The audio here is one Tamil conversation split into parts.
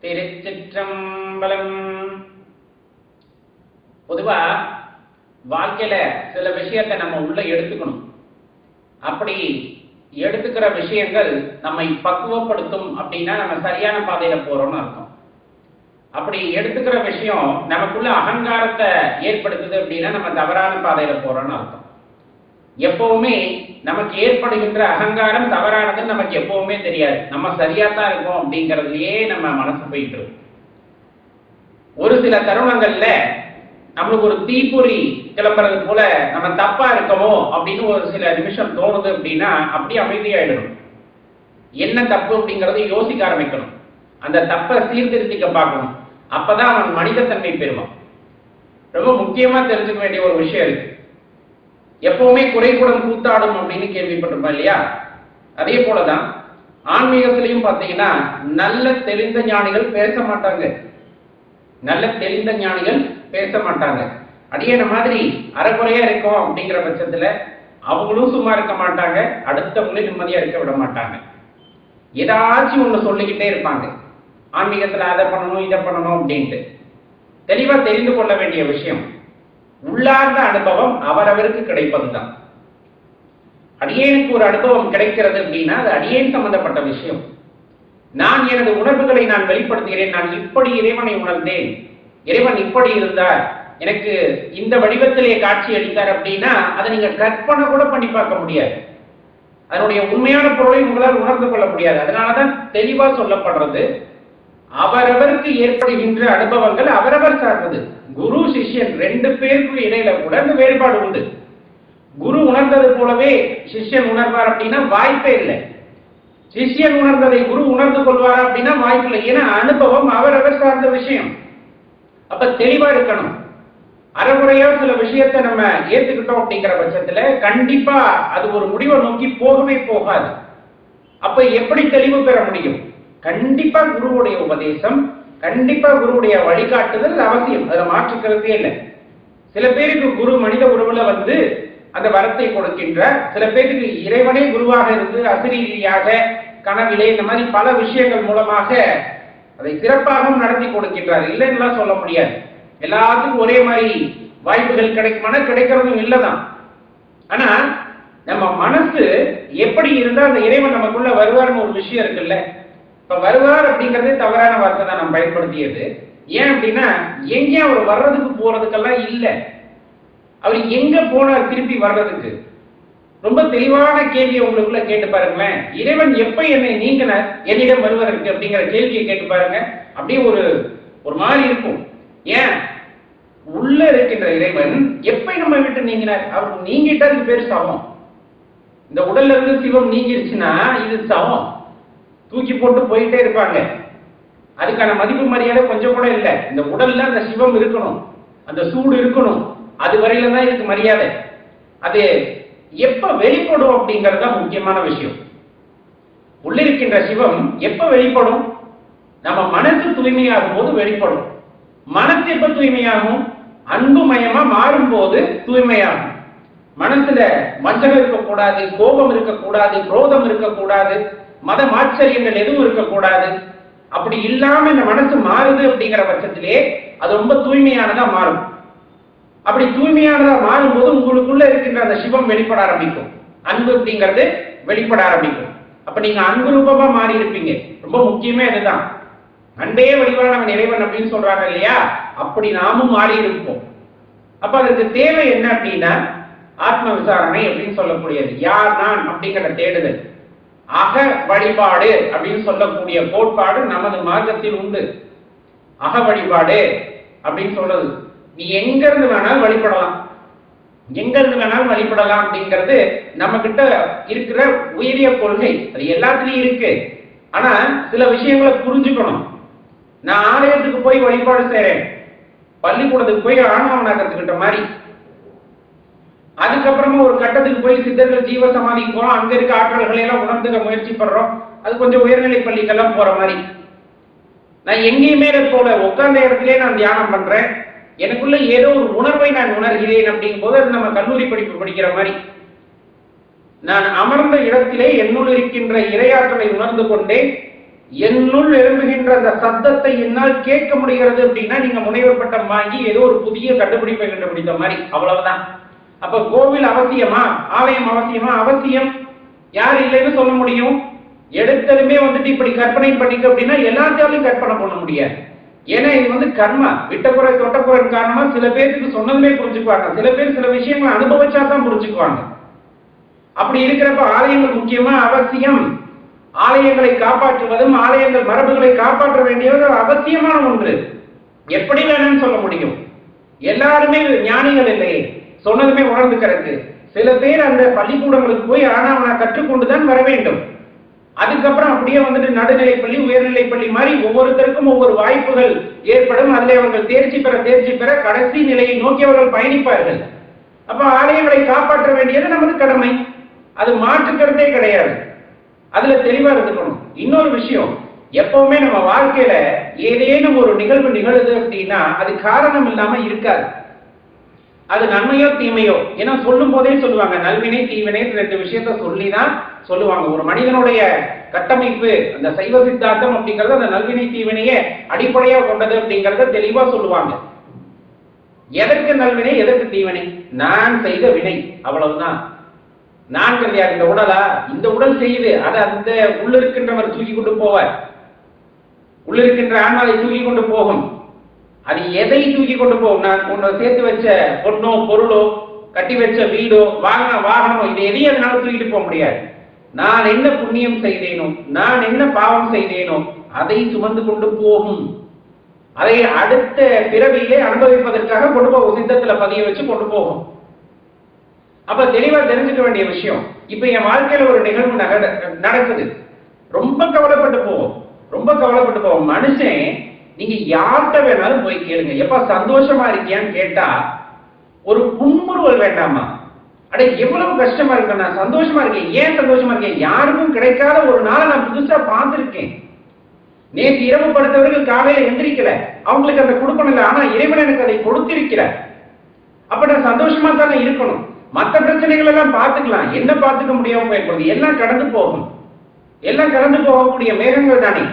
திருச்சிற்றம்பலம். பொதுவா வாழ்க்கையில சில விஷயத்தை நம்ம உள்ள எடுத்துக்கணும். அப்படி எடுத்துக்கிற விஷயங்கள் நம்மை பக்குவப்படுத்தும் அப்படின்னா நம்ம சரியான பாதையில போறோம்னு அர்த்தம். அப்படி எடுத்துக்கிற விஷயம் நமக்குள்ள அகங்காரத்தை ஏற்படுத்துது அப்படின்னா நம்ம தவறான பாதையில போறோம்னு அர்த்தம். எப்பவுமே நமக்கு ஏற்படுகின்ற அகங்காரம் தவறானதுன்னு நமக்கு எப்பவுமே தெரியாது. நம்ம சரியா தான் இருக்கோம் அப்படிங்கிறதுலயே நம்ம மனசு போயிட்டு இருக்கும். ஒரு சில தருணங்கள்ல நம்மளுக்கு ஒரு தீப்பொறி கிளம்புறது போல நம்ம தப்பா இருக்கமோ அப்படின்னு ஒரு சில நிமிஷம் தோணுது அப்படின்னா அப்படியே அமைதியாயிடணும். என்ன தப்பு அப்படிங்கறத யோசிக்க ஆரம்பிக்கணும். அந்த தப்பை சீர்திருத்திக்க பார்க்கணும். அப்பதான் அவன் மனிதத்தன்மை பெறுவான். ரொம்ப முக்கியமா தெரிஞ்சுக்க வேண்டிய ஒரு விஷயம் இருக்கு. எப்பவுமே குறைகுடம் கூத்தாடும் அப்படின்னு கேள்விப்பட்டிருப்போம் இல்லையா? அதே போலதான் ஆன்மீகத்திலையும் பார்த்தீங்கன்னா நல்ல தெளிந்த ஞானிகள் பேச மாட்டாங்க. நல்ல தெளிந்த ஞானிகள் பேச மாட்டாங்க. அடியன மாதிரி அறகுறையா இருக்கும் அப்படிங்கிற பட்சத்துல அவங்களும் சும்மா இருக்க மாட்டாங்க, அடுத்தவங்களும் நிம்மதியா இருக்க விட மாட்டாங்க. ஏதாச்சும் ஒண்ணு சொல்லிக்கிட்டே இருப்பாங்க. ஆன்மீகத்துல அதை பண்ணணும் இதை பண்ணணும் அப்படின்ட்டு. தெளிவா தெரிந்து கொள்ள வேண்டிய விஷயம், உள்ளார்ந்த அனுபவம் அவரவருக்கு கிடைப்பதுதான். அடியேனுக்கு ஒரு அனுபவம் கிடைக்கிறது அப்படின்னா அது அடியேன் சம்பந்தப்பட்ட விஷயம். நான் எனது உணர்வுகளை நான் வெளிப்படுத்துகிறேன். நான் இப்படி இறைவனை உணர்ந்தேன், இறைவன் இப்படி இருந்தார், எனக்கு இந்த வடிவத்திலே காட்சி அளித்தார் அப்படின்னா அதை நீங்க கற்பனை கூட பண்ணி பார்க்க முடியாது. அதனுடைய உண்மையான பொருளை உங்களால் உணர்ந்து கொள்ள முடியாது. அதனாலதான் தெளிவா சொல்லப்படுறது, அவரவருக்கு ஏற்படுகின்ற அனுபவங்கள் அவரவர் சார்ந்தது. குரு சிஷ்யன் ரெண்டு பேருக்கும் இடையில கூட அந்த வேறுபாடு உண்டு. குரு உணர்ந்தது போலவே சிஷ்யன் உணர்வார் அப்படின்னா வாய்ப்பே இல்லை. சிஷ்யன் உணர்ந்ததை குரு உணர்ந்து கொள்வார் அப்படின்னா வாய்ப்பு இல்லை. ஏன்னா அனுபவம் அவரவர் சார்ந்த விஷயம். அப்ப தெளிவா இருக்கணும். அறகுறையா சில விஷயத்தை நம்ம ஏத்துக்கிட்டோம் அப்படிங்கிற பட்சத்துல கண்டிப்பா அது ஒரு முடிவை நோக்கி போகவே போகாது. அப்ப எப்படி தெளிவு பெற முடியும்? கண்டிப்பா குருவுடைய உபதேசம், கண்டிப்பா குருவுடைய வழிகாட்டுதல் அவசியம். அதுல மாற்றுக்கிறதே இல்லை. சில பேருக்கு குரு மனித உறவுல வந்து அந்த வரத்தை கொடுக்கின்றார். சில பேருக்கு இறைவனே குருவாக இருந்து அசிரீதியாக கனவிலே இந்த மாதிரி பல விஷயங்கள் மூலமாக அதை சிறப்பாகவும் நடத்தி கொடுக்கின்றார். இல்லைன்னா சொல்ல முடியாது. எல்லாத்துக்கும் ஒரே மாதிரி வாய்ப்புகள் கிடைக்குமானா கிடைக்கிறதும் இல்லைதான். ஆனா நம்ம மனசு எப்படி இருந்தா அந்த இறைவன் நமக்குள்ள வருவார்னு ஒரு விஷயம் இருக்குல்ல. இப்ப வருவார் அப்படிங்கறதே தவறான வார்த்தை தான் நம்ம பயன்படுத்தியது. ஏன் அப்படின்னா எங்கே அவர் வர்றதுக்கு போறதுக்கெல்லாம் இல்லை. அவர் எங்க போனார் திருப்பி வர்றதுக்கு? ரொம்ப தெளிவான கேள்வியை உங்களுக்குள்ள கேட்டு பாருங்களேன். இறைவன் எப்ப என்னை நீங்கினார் என்னிடம் வருவதற்கு அப்படிங்கிற கேள்வியை கேட்டு பாருங்க. அப்படியே ஒரு மாதிரி இருக்கும். ஏன் உள்ள இருக்கின்ற இறைவன் எப்ப நம்ம விட்டு நீங்கினார்? அவர் நீங்கிட்டா இது பேர் சவம். இந்த உடல்ல இருந்து சிவம் நீங்கிருச்சுன்னா இது சவம். தூக்கி போட்டு போயிட்டே இருப்பாங்க. அதுக்கான மதிப்பு மரியாதை கொஞ்சம் கூட இல்லை. இந்த உடல்ல அந்த சிவம் இருக்கணும், அந்த சூடு இருக்கணும். அது வரையில தான் இதுக்கு மரியாதை. அது எப்ப வெளிப்படும் அப்படிங்கிறது தான் முக்கியமான விஷயம். உள்ளிருக்கின்ற சிவம் எப்ப வெளிப்படும்? நம்ம மனசு தூய்மையாகும் போது வெளிப்படும். மனசு எப்ப தூய்மையாகும்? அன்புமயமா மாறும் போது தூய்மையாகும். மனசுல வஞ்சகம் இருக்கக்கூடாது, கோபம் இருக்கக்கூடாது, குரோதம் இருக்கக்கூடாது, மத மாச்சரியங்கள் எதுவும் இருக்கக்கூடாது. அப்படி இல்லாம இந்த மனசு மாறுது அப்படிங்கிற பட்சத்திலே அது ரொம்ப தூய்மையானதா மாறும். அப்படி தூய்மையானதா மாறும் போது உங்களுக்குள்ள இருக்கின்ற அந்த சிவம் வெளிப்பட ஆரம்பிக்கும். அன்பு அப்படிங்கிறது வெளிப்பட ஆரம்பிக்கும். அப்ப நீங்க அன்பு ரூபமா மாறி இருப்பீங்க. ரொம்ப முக்கியமே அதுதான். அன்பே வடிவானவன் இறைவன் அப்படின்னு சொல்றாங்க இல்லையா? அப்படி நாமும் மாறி இருப்போம். அப்ப அதற்கு தேவை என்ன அப்படின்னா ஆத்ம விசாரணை அப்படின்னு சொல்லக்கூடியது. யார் நான் அப்படிங்கிற தேடுதல், அக வழிபாடு அப்படின்னு சொல்லக்கூடிய கோட்பாடு நமது மார்க்கத்தில் உண்டு. அக வழிபாடு அப்படின்னு சொல்றது நீ எங்க இருந்து வேணாலும் வழிபடலாம், எங்க இருந்து வேணாலும் வழிபடலாம் அப்படிங்கிறது நம்ம கிட்ட இருக்கிற உயரிய கொள்கை. அது எல்லாத்துலயும் இருக்கு. ஆனா சில விஷயங்களை புரிஞ்சுக்கணும். நான் ஆலயத்துக்கு போய் வழிபாடு செய்றேன், பள்ளிக்கூடத்துக்கு போய் ஆணவனா கத்துக்கிட்ட மாதிரி. அதுக்கப்புறமா ஒரு கட்டத்துக்கு போய் சித்தர்கள் ஜீவ சமாதிக்கு போறோம், அங்க இருக்க ஆற்றல்களை எல்லாம் உணர்ந்துக்க முயற்சி பண்றோம். அது கொஞ்சம் உயர்நிலை பள்ளிக்கெல்லாம் போற மாதிரி. நான் எங்கேயுமே போல உட்கார்ந்த இடத்திலே நான் தியானம் பண்றேன், எனக்குள்ள ஏதோ ஒரு உணர்வை நான் உணர்கிறேன் அப்படிங்கும் போது அது நம்ம கல்லூரி படிப்பு படிக்கிற மாதிரி. நான் அமர்ந்த இடத்திலே என்னுள் இருக்கின்ற இறையாற்றலை உணர்ந்து கொண்டே என்னுள் எழும்புகின்ற அந்த சத்தத்தை என்னால் கேட்க முடிகிறது அப்படின்னா நீங்க முனைவர் பட்டம் வாங்கி ஏதோ ஒரு புதிய கண்டுபிடிப்பை கண்டுபிடித்த மாதிரி, அவ்வளவுதான். அப்ப கோவில் அவசியமா, ஆலயம் அவசியமா? அவசியம். யார் இல்லைன்னு சொல்ல முடியும்? எடுத்ததுமே இப்படி கற்பனை பண்ணிக்க அப்படின்னா எல்லாத்தையும் கற்பனை பண்ண முடியாது. ஏன்னா இது கர்மா, விட்டக்குறை தொட்டக்குறை காரணமா சில பேருக்கு சொன்னதுமே புரிஞ்சுக்குவாங்க, சில பேர் சில விஷயங்களை அனுபவிச்சா தான் புரிஞ்சுக்குவாங்க. அப்படி இருக்கிறப்ப ஆலயங்கள் முக்கியமா? அவசியம். ஆலயங்களை காப்பாற்றுவதும் ஆலயங்கள் மரபுகளை காப்பாற்ற வேண்டியது அவசியமான ஒன்று. எப்படி வேணும்னு சொல்ல முடியும்? எல்லாருமே ஞானிகள் இல்லையே, சொன்னதுமே உணர்ந்துக்கிறதுக்கு. சில பேர் அந்த பள்ளிக்கூடங்களுக்கு போய் ஆனா கற்றுக்கொண்டுதான் வர வேண்டும். அதுக்கப்புறம் அப்படியே நடுநிலை பள்ளி, உயர்நிலை பள்ளி மாதிரி ஒவ்வொருத்தருக்கும் ஒவ்வொரு வாய்ப்புகள் ஏற்படும். அதில் அவர்கள் தேர்ச்சி பெற கடைசி நிலையை நோக்கி அவர்கள் பயணிப்பார்கள். அப்ப ஆலயங்களை காப்பாற்ற வேண்டியது நமது கடமை, அது மாற்றுக்கிறதே கிடையாது. அதுல தெளிவா இருந்துக்கணும். இன்னொரு விஷயம், எப்பவுமே நம்ம வாழ்க்கையில ஏதேனும் ஒரு நிகழ்வு நிகழுது அப்படின்னா அது காரணம் இல்லாம இருக்காது. அது நன்மையோ தீமையோ, ஏன்னா சொல்லும் போதே சொல்லுவாங்க நல்வினை தீவினை, 2 விஷயத்த சொல்லிதான் சொல்லுவாங்க. ஒரு மனிதனுடைய கட்டமைப்பு அந்த சைவ சித்தாந்தம் அப்படிங்கறது அந்த நல்வினை தீவினையை அடிப்படையா கொண்டது அப்படிங்கறத தெளிவா சொல்லுவாங்க. எதற்கு நல்வினை, எதற்கு தீவினை? நான் செய்த வினை, அவ்வளவுதான். நான்கிறது யார்? இந்த உடலா? இந்த உடல் செய்யுது, அதை அந்த உள்ளிருக்கின்றவர் தூக்கி கொண்டு போவார். உள்ளிருக்கின்ற ஆன்மாவை தூக்கி கொண்டு போகும். அது எதை தூக்கி கொண்டு போகும்? நான் உன்னை சேர்த்து வச்ச பொண்ணோ பொருளோ, கட்டி வச்ச வீடோ, வாகனமோ, இது எதையும் அதனால தூக்கிட்டு போக முடியாது. நான் என்ன புண்ணியம் செய்தேனோ, நான் என்ன பாவம் செய்தேனோ அதை சுமந்து கொண்டு போகும். அதை அடுத்த பிறவியிலே அனுபவிப்பதற்காக கொண்டு போகும், சித்தத்துல பதிய வச்சு கொண்டு போகும். அப்ப தெளிவா தெரிஞ்சுக்க வேண்டிய விஷயம். இப்ப என் வாழ்க்கையில ஒரு நிகழ்வு நடக்குது, ரொம்ப கவலைப்பட்டு போவோம். மனுஷன் நீங்க யார்கிட்ட வேணாலும் போய் கேளுங்க, எப்ப சந்தோஷமா இருக்கியான்னு கேட்டா ஒரு புன்முறுவல் வேண்டாமா? அட எவ்வளவு கஷ்டமா இருக்கு, நான் சந்தோஷமா இருக்கேன். ஏன் சந்தோஷமா இருக்கேன்? யாருக்கும் கிடைக்காத ஒரு நாளை நான் புதுசா பார்த்திருக்கேன். நேற்று இரவு படுத்தவர்கள் காலையில எந்திரிக்கல, அவங்களுக்கு அந்த கொடுக்கணும் இல்லை, ஆனா இறைவன் எனக்கு அதை கொடுத்திருக்கிறார். அப்ப நான் சந்தோஷமா தானே இருக்கணும். மற்ற பிரச்சனைகள் எல்லாம் பார்த்துக்கலாம், என்ன பார்த்துக்க முடியாம போயிருக்கிறது? எல்லாம் கடந்து போகும், எல்லாம் கடந்து போகக்கூடிய மேகங்கள் தானே.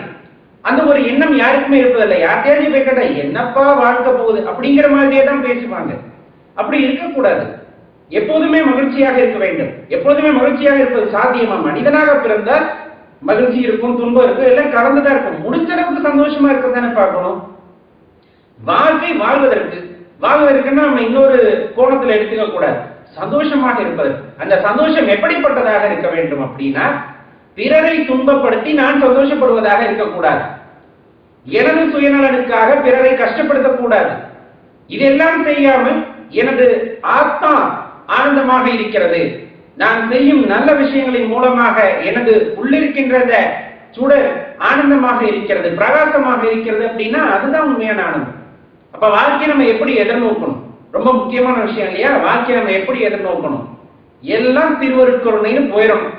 அந்த ஒரு எண்ணம் யாருக்குமே இருப்பதில்லை. யார்கிட்டயாச்சும் போய் கேட்டா என்னப்பா வாழ்க்கை போகுது அப்படிங்கிற மாதிரியே தான் பேசுவாங்க. அப்படி இருக்கக்கூடாது. எப்போதுமே மகிழ்ச்சியாக இருக்க வேண்டும். எப்போதுமே மகிழ்ச்சியாக இருப்பது சாத்தியமா? மனிதனாக பிறந்தால் மகிழ்ச்சி இருக்கும், துன்பம் இருக்கும், எல்லாம் கலந்துதான் இருக்கும். முடிஞ்ச அளவுக்கு சந்தோஷமா இருக்க தானே பார்க்கணும். வாழ்க்கை வாழ்வதற்குன்னா நம்ம இன்னொரு கோணத்துல எடுத்துக்க கூடாது. சந்தோஷமாக இருப்பது, அந்த சந்தோஷம் எப்படிப்பட்டதாக இருக்க வேண்டும் அப்படின்னா, பிறரை துன்பப்படுத்தி நான் சந்தோஷப்படுவதாக இருக்கக்கூடாது. எனது சுயநலனுக்காக பிறரை கஷ்டப்படுத்தக்கூடாது. இதெல்லாம் செய்யாமல் எனது ஆத்மா ஆனந்தமாக இருக்கிறது, நான் செய்யும் நல்ல விஷயங்களின் மூலமாக எனது உள்ளிருக்கின்ற சுடர் ஆனந்தமாக இருக்கிறது, பிரகாசமாக இருக்கிறது அப்படின்னா அதுதான் உண்மையான ஆனந்தம். அப்ப வாழ்க்கை நம்ம எப்படி எதிர்நோக்கணும்? ரொம்ப முக்கியமான விஷயம் இல்லையா? வாழ்க்கை நம்ம எப்படி எதிர்நோக்கணும்? எல்லாம் திருவருட்கருணைன்னு போயிடணும்.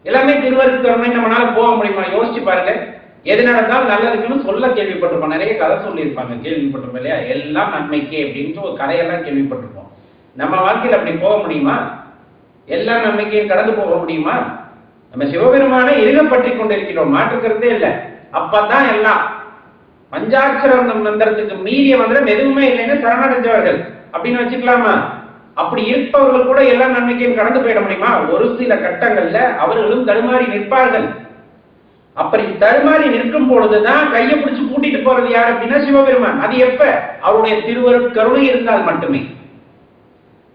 எல்லாமே திருவருட்கருணை நம்மளால போக முடியுமா? யோசிச்சு பாருங்க. எது நடந்தாலும் நல்லதுக்குன்னு சொல்ல கேள்விப்பட்டிருப்போம், நிறைய கதை சொல்லியிருப்பாங்க, கேள்விப்பட்டிருப்போம் இல்லையா? எல்லாம் நன்மைக்கே அப்படின்ட்டு ஒரு கதையெல்லாம் கேள்விப்பட்டிருப்போம். நம்ம வாழ்க்கையில் அப்படி போக முடியுமா? எல்லாம் நன்மைக்கையும் கடந்து போக முடியுமா? நம்ம சிவபெருமானை இருகப்பற்றி கொண்டிருக்கிறோம், மாற்றுக்கிறதே இல்லை. அப்பதான் எல்லாம் பஞ்சாட்சர மந்திரத்துக்கு மீறிய மந்திரம் எதுவுமே இல்லைன்னு சரணடைஞ்சவர்கள் அப்படின்னு வச்சுக்கலாமா? அப்படி இருப்பவர்கள் கூட எல்லா நன்மைக்கையும் கடந்து போயிட முடியுமா? ஒரு சில கட்டங்கள்ல அவர்களும் தடுமாறி நிற்பார்கள். அப்படி தடுமாறி நிற்கும் பொழுதுதான் கையை பிடிச்சு கூட்டிட்டு போறது யார் அப்படின்னா சிவபெருமான். அது எப்ப? அவருடைய திருவருட்கருணை இருந்தால் மட்டுமே.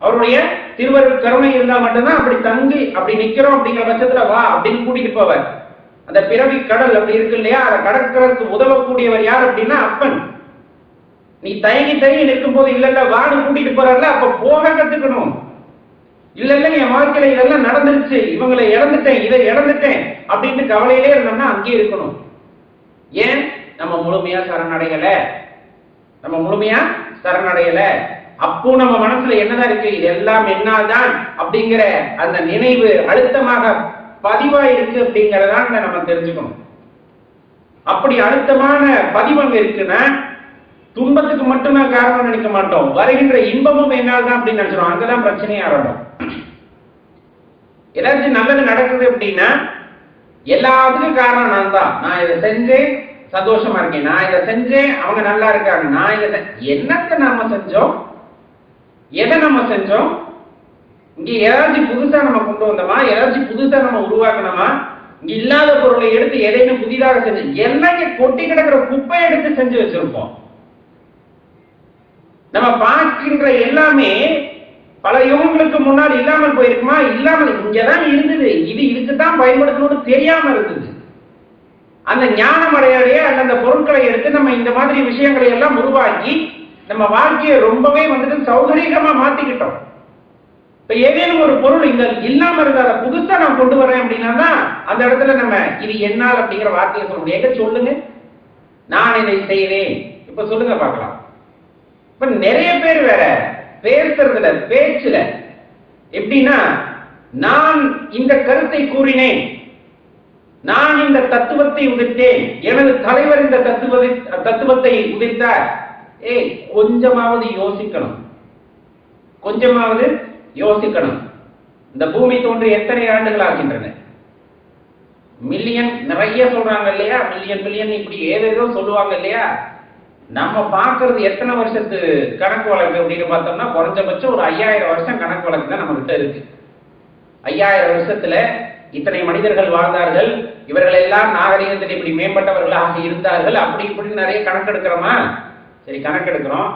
அவருடைய திருவருட்கருணை இருந்தால் மட்டும்தான் அப்படி தங்கி அப்படி நிக்கிறோம் அப்படிங்கிற பட்சத்துல வா அப்படின்னு கூட்டிட்டு போவார். அந்த பிறவி கடல் அப்படி இருக்கு இல்லையா, அதை கடற்கரைக்கு உதவக்கூடியவர் யார் அப்படின்னா அப்பன். நீ தயங்கி நிற்கும் போது இல்ல வாடு கூட்டிட்டு போறாருல, அப்ப போக கத்துக்கணும். இல்ல என் வாழ்க்கையில இதெல்லாம் நடந்துருச்சு, இவங்களை இழந்துட்டேன், இதை இழந்துட்டேன் அப்படின்ட்டு கவலையிலே இருந்தோம்னா அங்கே இருக்கணும். ஏன்? நம்ம முழுமையா சரணடையல. அப்போ நம்ம மனசுல என்னதான் இருக்கு? இதெல்லாம் என்னால்தான் அப்படிங்கிற அந்த நினைவு அழுத்தமாக பதிவா இருக்கு அப்படிங்கறதான் நம்ம தெரிஞ்சுக்கணும். அப்படி அழுத்தமான பதிவங்க இருக்குன்னா துன்பத்துக்கு மட்டும் நான் காரணம் நினைக்க மாட்டோம், வருகின்ற இன்பமும் என்னால் தான் அப்படின்னு நினைச்சிடும். அங்கதான் பிரச்சனையே ஆரம்பம். ஏதாச்சும் நல்லது நடக்குது அப்படின்னா எல்லாத்துக்கும் காரணம் நான் தான். நான் இதை செஞ்சேன், சந்தோஷமா இருக்கேன். நான் இதை செஞ்சேன், அவங்க நல்லா இருக்காங்க. நான் இதை என்னத்தை நாம செஞ்சோம், எதை நம்ம செஞ்சோம்? இங்க ஏதாச்சும் புதுசா நம்ம கொண்டு வந்தோமா, ஏதாச்சும் புதுசா நம்ம உருவாக்கணுமா? இங்க இல்லாத பொருளை எடுத்து எதையும் புதிதாக செஞ்சு என்னைக்கு கொட்டி கிடக்கிற குப்பையை எடுத்து செஞ்சு வச்சிருப்போம். நம்ம பார்க்கின்ற எல்லாமே பல யுகங்களுக்கு முன்னாடி இல்லாமல் போயிருக்குமா? இல்லாமல் இங்கதான் இருந்தது. இது இதுக்குத்தான் பயன்படுத்தணும்னு தெரியாம இருந்தது. அந்த ஞானம் அடையாடைய அந்த பொருட்களை எடுத்து நம்ம இந்த மாதிரி விஷயங்களை எல்லாம் உருவாக்கி நம்ம வாழ்க்கையை ரொம்பவே வந்துட்டு சௌகரியமா மாத்திக்கிட்டோம். இப்ப ஏதேனும் ஒரு பொருள் இங்க இல்லாம இருந்தா புதுசா நான் கொண்டு வரேன் அப்படின்னா அந்த இடத்துல நம்ம இது என்னால் அப்படிங்கிற வார்த்தையை சொல்ல முடியும். எங்க சொல்லுங்க, நான் இதை செய்வேன். இப்ப சொல்லுங்க பார்க்கலாம். இப்ப நிறைய பேர் வேற பேசுறதுல பேச்சுல எப்படின்னா, நான் இந்த கருத்தை கூறினேன், நான் இந்த தத்துவத்தை உதித்தேன், எனது தலைவர் இந்த தத்துவத்தை உதித்தார். கொஞ்சமாவது யோசிக்கணும், கொஞ்சமாவது யோசிக்கணும். இந்த பூமி தோன்றி எத்தனை ஆண்டுகள் ஆகின்றன? மில்லியன் நிறைய சொல்றாங்க இல்லையா? மில்லியன் மில்லியன் இப்படி ஏதேதோ சொல்லுவாங்க இல்லையா? நம்ம பார்க்கறது எத்தனை வருஷத்து கணக்கு வழக்கு அப்படின்னு பார்த்தோம்னா குறைஞ்சபட்சம் ஒரு 5000 வருஷம் கணக்கு வழக்கு தான் நம்ம கிட்ட இருக்கு. 5000 வருஷத்துல இத்தனை மனிதர்கள் வாழ்ந்தார்கள், இவர்கள் எல்லாம் நாகரிகத்தில் இப்படி மேம்பட்டவர்களாக இருந்தார்கள், அப்படி இப்படி நிறைய கணக்கெடுக்கிறோமா? சரி, கணக்கெடுக்கிறோம்.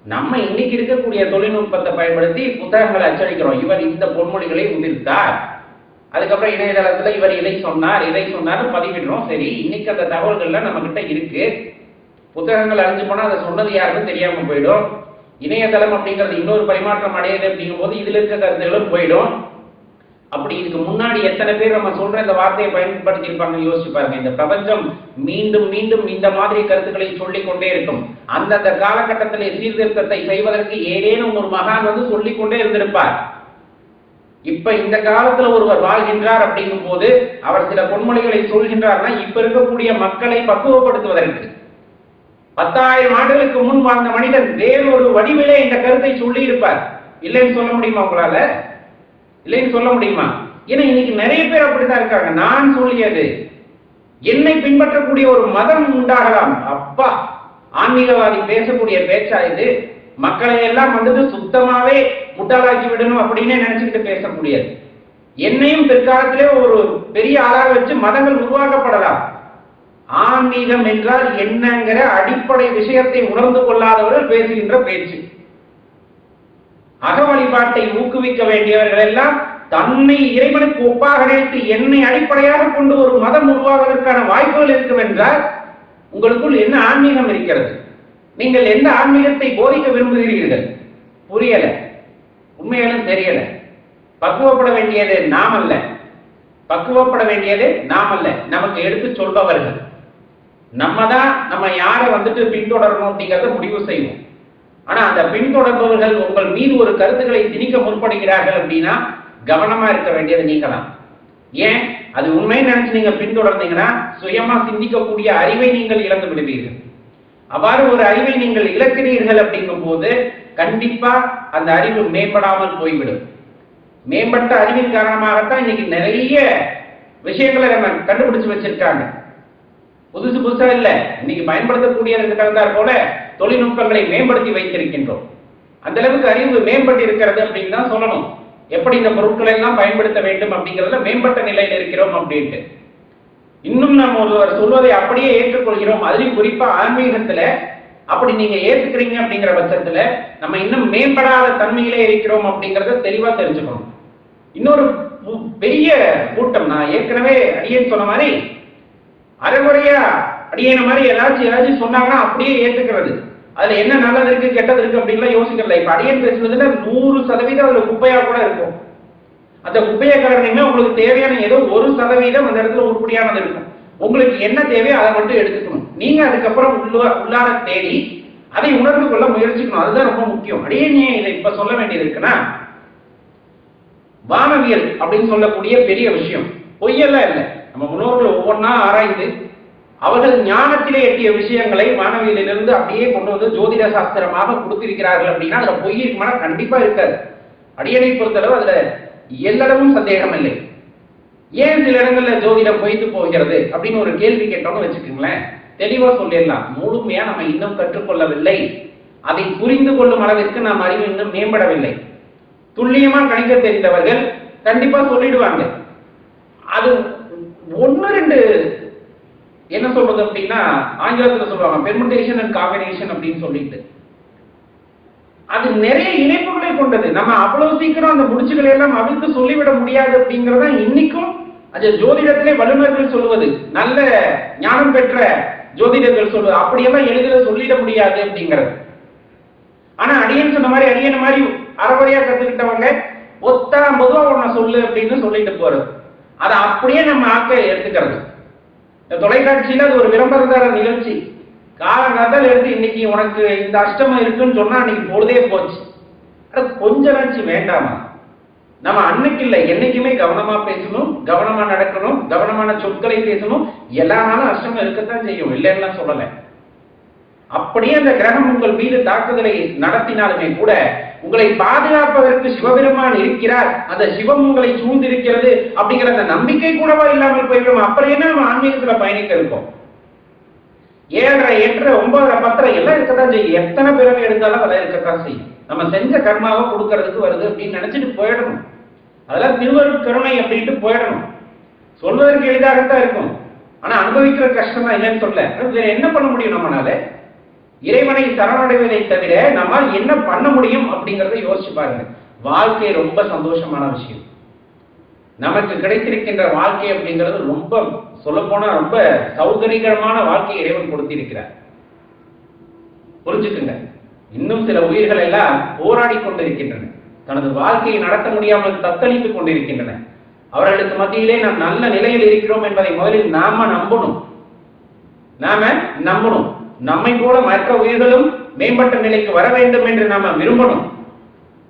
நம்ம இன்னைக்கு இருக்கக்கூடிய தொழில்நுட்பத்தை பயன்படுத்தி புத்தகங்களை அச்சடிக்கிறோம். இவர் இந்த பொன்மொழிகளை உதிர்த்தார், அதுக்கப்புறம் இணையதளத்துல இவர் இதை சொன்னார் இதை சொன்னார் பதிவிடுறோம். சரி, இன்னைக்கு அந்த தகவல்கள்லாம் நம்ம கிட்ட இருக்கு. புத்தகங்கள் அழிஞ்சு போனா அதை சொன்னது யாருன்னு தெரியாம போயிடும். இணையதளம் அப்படிங்கிறது இன்னொரு பரிமாற்றம் அடையுது அப்படிங்கும் போது இதுல இருக்க கருத்துகளும் போயிடும். அப்படி இதுக்கு முன்னாடி எத்தனை பேர் நம்ம சொல்ற இந்த வார்த்தையை பயன்படுத்தி இருப்பாங்க யோசிச்சு பாருங்க. இந்த பிரபஞ்சம் மீண்டும் மீண்டும் இந்த மாதிரி கருத்துக்களை சொல்லிக் கொண்டே இருக்கும். அந்தந்த காலகட்டத்திலே சீர்திருத்தத்தை செய்வதற்கு ஏதேனும் ஒரு மகான் வந்து சொல்லிக் கொண்டே இருந்திருப்பார். இப்ப இந்த காலத்துல ஒருவர் வாழ்கின்றார் அப்படிங்கும் போது அவர் சில பொன்மொழிகளை சொல்கின்றார்னா இப்ப இருக்கக்கூடிய மக்களை பக்குவப்படுத்துவதற்கு 10,000 ஆண்டுகளுக்கு முன் வாழ்ந்த மனிதன் வேறொரு வடிவிலே இந்த கருத்தை சொல்லி இருப்பார். இல்லைன்னு சொல்ல முடியுமா உங்களால? இல்லைன்னு சொல்ல முடியுமா? ஏன்னா இன்னைக்கு நிறைய பேர் அப்படித்தான் இருக்காங்க. நான் சொல்லியது என்னை பின்பற்றக்கூடிய ஒரு மதம் உண்டாகலாம். அப்பா, ஆன்மீகவாதி பேசக்கூடிய பேச்சா இது? மக்களை எல்லாம் வந்துட்டு சுத்தமாவே முட்டாளாக்கி விடணும் அப்படின்னு நினைச்சுக்கிட்டு பேச முடியாது. என்னையும் பிற்காலத்திலே ஒரு பெரிய ஆளாக வச்சு மதங்கள் உருவாக்கப்படலாம். ஆன்மீகம் என்றால் என்னங்கிற அடிப்படை விஷயத்தை உணர்ந்து கொள்ளாதவர்கள் பேசுகின்ற பேச்சு. அக வழிபாட்டை ஊக்குவிக்க வேண்டியவர்கள் எல்லாம் தன்னை இறைவனுக்கு ஒப்பாக நினைத்து என்னை அடிப்படையாக கொண்டு ஒரு மதம் உருவாவதற்கான வாய்ப்புகள் இருக்கும் என்றால் உங்களுக்குள் என்ன ஆன்மீகம் இருக்கிறது? நீங்கள் எந்த ஆன்மீகத்தை போதிக்க விரும்புகிறீர்கள்? புரியல, உண்மையாலும் தெரியல. பக்குவப்பட வேண்டியது நாம் அல்ல, பக்குவப்பட வேண்டியது நாம் அல்ல, நமக்கு எடுத்து சொல்பவர்கள். நம்ம தான் நம்ம யாரை வந்துட்டு பின்தொடரணும் அப்படிங்கிறத முடிவு செய்வோம். ஆனா அந்த பின்தொடர்பவர்கள் உங்கள் மீது ஒரு கருத்துக்களை திணிக்க முற்படுகிறார்கள் அப்படின்னா கவனமா இருக்க வேண்டியது நீங்களாம். ஏன்? அது உண்மையை நினைச்சு நீங்க பின்தொடர்ந்தீங்கன்னா சுயமா சிந்திக்கக்கூடிய அறிவை நீங்கள் இழந்து விடுவீர்கள். அவ்வாறு ஒரு அறிவை நீங்கள் இழக்கிறீர்கள் அப்படிங்கும் போது கண்டிப்பா அந்த அறிவு மேம்படாமல் போய்விடும். மேம்பட்ட அறிவின் காரணமாகத்தான் இன்னைக்கு நிறைய விஷயங்களை நம்ம கண்டுபிடிச்சு வச்சிருக்காங்க. புதுசு புதுசா இல்ல, இன்னைக்கு பயன்படுத்தக்கூடியதற்கு தகுந்தாற் போல தொழில்நுட்பங்களை மேம்படுத்தி வைத்திருக்கின்றோம். அந்த அளவுக்கு அறிவு மேம்பட்டு இருக்கிறது அப்படின்னு தான் சொல்லணும். எப்படி இந்த பொருட்களை எல்லாம் பயன்படுத்த வேண்டும் அப்படிங்கிறதுல மேம்பட்ட நிலையில் இருக்கிறோம் அப்படின்ட்டு. இன்னும் நம்ம ஒருவர் சொல்வதை அப்படியே ஏற்றுக்கொள்கிறோம். அதுலயும் குறிப்பா ஆன்மீகத்துல அப்படி நீங்க ஏற்றுக்கிறீங்க அப்படிங்கிற பட்சத்துல நம்ம இன்னும் மேம்படாத தன்மையிலே இருக்கிறோம் அப்படிங்கறத தெளிவா தெரிஞ்சுக்கணும். இன்னொரு பெரிய கூட்டம், நான் ஏற்கனவே அடியேன் சொன்ன மாதிரி அரைமுறையா அடியேன மாதிரி ஏதாச்சும் சொன்னாங்கன்னா அப்படியே ஏற்றுக்கிறது. அதுல என்ன நல்லது இருக்கு கெட்டது இருக்கு அப்படின்லாம் யோசிக்கல. இப்ப அடியேன் பேசுனதுல 100% அதுல குப்பையா கூட இருக்கும். அந்த குப்பையை காரணமே உங்களுக்கு தேவையான ஏதோ 1% அந்த இடத்துல உருப்படியானது இருக்கும். உங்களுக்கு என்ன தேவையோ அதை மட்டும் எடுத்துக்கணும். நீங்க அதுக்கப்புறம் உள்ளார தேடி அதை உணர்ந்து கொள்ள முயற்சிக்கணும். அதுதான் ரொம்ப முக்கியம். அடியேன் இதை இப்ப சொல்ல வேண்டியது இருக்குன்னா, வானவியல் அப்படின்னு சொல்லக்கூடிய பெரிய விஷயம் பொய்யெல்லாம் இல்லை. நம்ம முன்னோர்கள் ஒவ்வொன்றா ஆராய்ந்து அவர்கள் ஞானத்திலே எட்டிய விஷயங்களை வானவியலிலிருந்து அப்படியே கொண்டு வந்து ஜோதிட சாஸ்திரமாக கொடுத்திருக்கிறார்கள் அப்படின்னா அதுல பொய் இருக்குமானா கண்டிப்பா இருக்காது. அடியனை பொறுத்தளவு அதுல எல்லளவும் சந்தேகம் இல்லை. ஏன் சில இடங்கள்ல ஜோதிடம் பொய்த்து போகிறது அப்படின்னு ஒரு கேள்வி கேட்டோம்னு வச்சுக்கோங்களேன், தெளிவா சொல்லிடலாம். முழுமையா நம்ம இன்னும் கற்றுக்கொள்ளவில்லை, அதை புரிந்து கொள்ளும் அளவிற்கு நாம் அறிவு இன்னும் மேம்படவில்லை. துல்லியமா கணிக்க தெரிந்தவர்கள் கண்டிப்பா சொல்லிடுவாங்க. அது ஒன்னு ரெண்டு என்ன சொல்றது அப்படின்னா, ஆங்கிலத்தில் சொல்லுவாங்க பெர்முடேஷன் அண்ட் காம்பினேஷன் அப்படின்னு சொல்லிட்டு, அது நிறைய இணைப்புகளை கொண்டது. நம்ம அவ்வளவு சீக்கிரம் அந்த முடிச்சுகளை எல்லாம் அவிழ்த்து சொல்லிவிட முடியாது அப்படிங்கறத இன்னைக்கும் அது ஜோதிடத்திலே வல்லுநர்கள் சொல்லுவது, நல்ல ஞானம் பெற்ற ஜோதிடர்கள் சொல்லுவது, அப்படியெல்லாம் எளிதில் சொல்லிட முடியாது அப்படிங்கிறது. ஆனா அடியன் சொன்ன மாதிரி அடியன மாதிரி அறவரையா கத்துக்கிட்டவங்க ஒத்தா பொதுவா ஒன்ன சொல்லு அப்படின்னு சொல்லிட்டு போறது, அதை அப்படியே நம்ம ஆக்க எடுத்துக்கிறது. தொலைக்காட்சியில அது ஒரு விளம்பரதார நிகழ்ச்சி, காலங்காத்தால் எடுத்து இன்னைக்கு உனக்கு இந்த அஷ்டமம் இருக்குன்னு சொன்னா அன்னைக்கு பொழுதே போச்சு. கொஞ்ச நாச்சு வேண்டாமா? நம்ம அன்னைக்கு இல்லை என்னைக்குமே கவனமா பேசணும், கவனமா நடக்கணும், கவனமான சொற்களை பேசணும். எல்லா நாளும் அஷ்டமம் இருக்கத்தான் செய்யும், இல்லைன்னா சொல்லல. அப்படியே அந்த கிரகம் உங்கள் மீது தாக்குதலை நடத்தினாலுமே கூட உங்களை பாதுகாப்பதற்கு சிவபெருமான் இருக்கிறார், அந்த சிவம் உங்களை சூழ்ந்திருக்கிறது அப்படிங்கிற அந்த நம்பிக்கை கூடவா இல்லாமல் போய்விடும். அப்புறம் என்ன நம்ம ஆன்மீகத்துல பயணிக்க இருக்கோம்? 7 8 9 10 எல்லாம் இருக்கத்தான் செய்யும். எத்தனை பிறகு எடுத்தாலும் அதெல்லாம் இருக்கத்தான் செய்யும். நம்ம செஞ்ச கர்மாவை கொடுக்கறதுக்கு வருது அப்படின்னு நினைச்சிட்டு போயிடணும். அதெல்லாம் திருவருட் கருணை அப்படின்ட்டு போயிடணும். சொல்வதற்கு எளிதாகத்தான் இருக்கும், ஆனா அனுபவிக்கிற கஷ்டம் தான் இல்லைன்னு சொல்ல. வேற என்ன பண்ண முடியும் நம்மளால? இறைவனை சரணடைவதை தவிர நம்மால் என்ன பண்ண முடியும் அப்படிங்கறத யோசிச்சு பாருங்க. வாழ்க்கை ரொம்ப சந்தோஷமான விஷயம். நமக்கு கிடைத்திருக்கின்ற வாழ்க்கை அப்படிங்கிறது ரொம்ப சொல்ல போனா ரொம்ப சௌகரியகரமான வாழ்க்கையை இறைவன் கொடுத்திருக்கிறார். புரிஞ்சுக்குங்க. இன்னும் சில உயிர்கள் எல்லாம் போராடி கொண்டிருக்கின்றன, தனது வாழ்க்கையை நடத்த முடியாமல் தத்தளித்துக் கொண்டிருக்கின்றன. அவர்களுக்கு மத்தியிலே நாம் நல்ல நிலையில் இருக்கிறோம் என்பதை முதலில் நாம நம்பணும். நம்மை போல மற்ற உயிர்களும் மேம்பட்ட நிலைக்கு வர வேண்டும் என்று நாம விரும்பணும்.